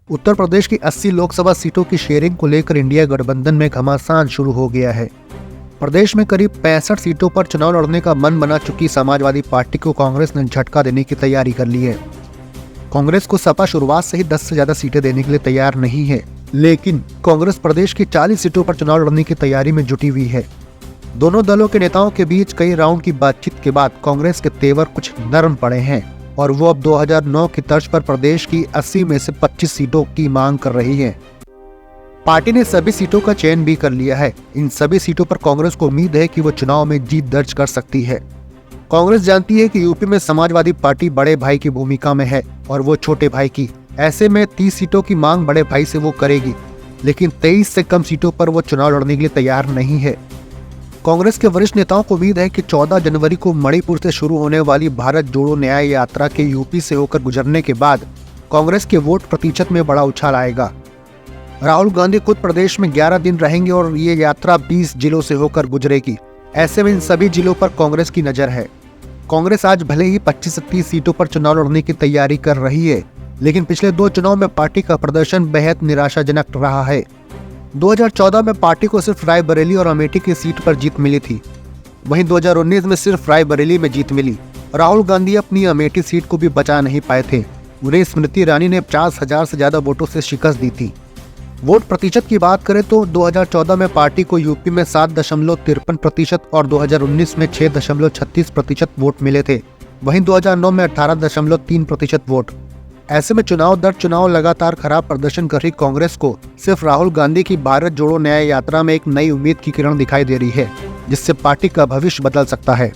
उत्तर प्रदेश की 80 लोकसभा सीटों की शेयरिंग को लेकर इंडिया गठबंधन में घमासान शुरू हो गया है। प्रदेश में करीब 65 सीटों पर चुनाव लड़ने का मन बना चुकी समाजवादी पार्टी को कांग्रेस ने झटका देने की तैयारी कर ली है। कांग्रेस को सपा शुरुआत से ही 10 से ज्यादा सीटें देने के लिए तैयार नहीं है, लेकिन कांग्रेस प्रदेश की 40 सीटों पर चुनाव लड़ने की तैयारी में जुटी हुई है। दोनों दलों के नेताओं के बीच कई राउंड की बातचीत के बाद कांग्रेस के तेवर कुछ नरम पड़े हैं और वो अब 2009 की तर्ज पर प्रदेश की 80 में से 25 सीटों की मांग कर रही है। पार्टी ने सभी सीटों का चयन भी कर लिया है। इन सभी सीटों पर कांग्रेस को उम्मीद है कि वो चुनाव में जीत दर्ज कर सकती है। कांग्रेस जानती है कि यूपी में समाजवादी पार्टी बड़े भाई की भूमिका में है और वो छोटे भाई की। ऐसे में 30 सीटों की मांग बड़े भाई से वो करेगी, लेकिन 23 से कम सीटों पर वो चुनाव लड़ने के लिए तैयार नहीं है। कांग्रेस के वरिष्ठ नेताओं को उम्मीद है कि 14 जनवरी को मणिपुर से शुरू होने वाली भारत जोड़ो न्याय यात्रा के यूपी से होकर गुजरने के बाद कांग्रेस के वोट प्रतिशत में बड़ा उछाल आएगा। राहुल गांधी खुद प्रदेश में 11 दिन रहेंगे और ये यात्रा 20 जिलों से होकर गुजरेगी। ऐसे में इन सभी जिलों पर कांग्रेस की नजर है। कांग्रेस आज भले ही 25 से 30 सीटों पर चुनाव लड़ने की तैयारी कर रही है, लेकिन पिछले 2 चुनाव में पार्टी का प्रदर्शन बेहद निराशाजनक रहा है। 2014 में पार्टी को सिर्फ रायबरेली और अमेठी की सीट पर जीत मिली थी। वहीं 2019 में सिर्फ रायबरेली में जीत मिली। राहुल गांधी अपनी अमेठी सीट को भी बचा नहीं पाए थे। उन्हें स्मृति ईरानी ने 50,000 से ज्यादा वोटों से शिकस्त दी थी। वोट प्रतिशत की बात करें तो 2014 में पार्टी को यूपी में 7.53% और 2019 में 6.36% वोट मिले थे। वहीं 2009 में 18.3% वोट। ऐसे में चुनाव दर चुनाव लगातार खराब प्रदर्शन कर रही कांग्रेस को सिर्फ राहुल गांधी की भारत जोड़ो न्याय यात्रा में एक नई उम्मीद की किरण दिखाई दे रही है, जिससे पार्टी का भविष्य बदल सकता है।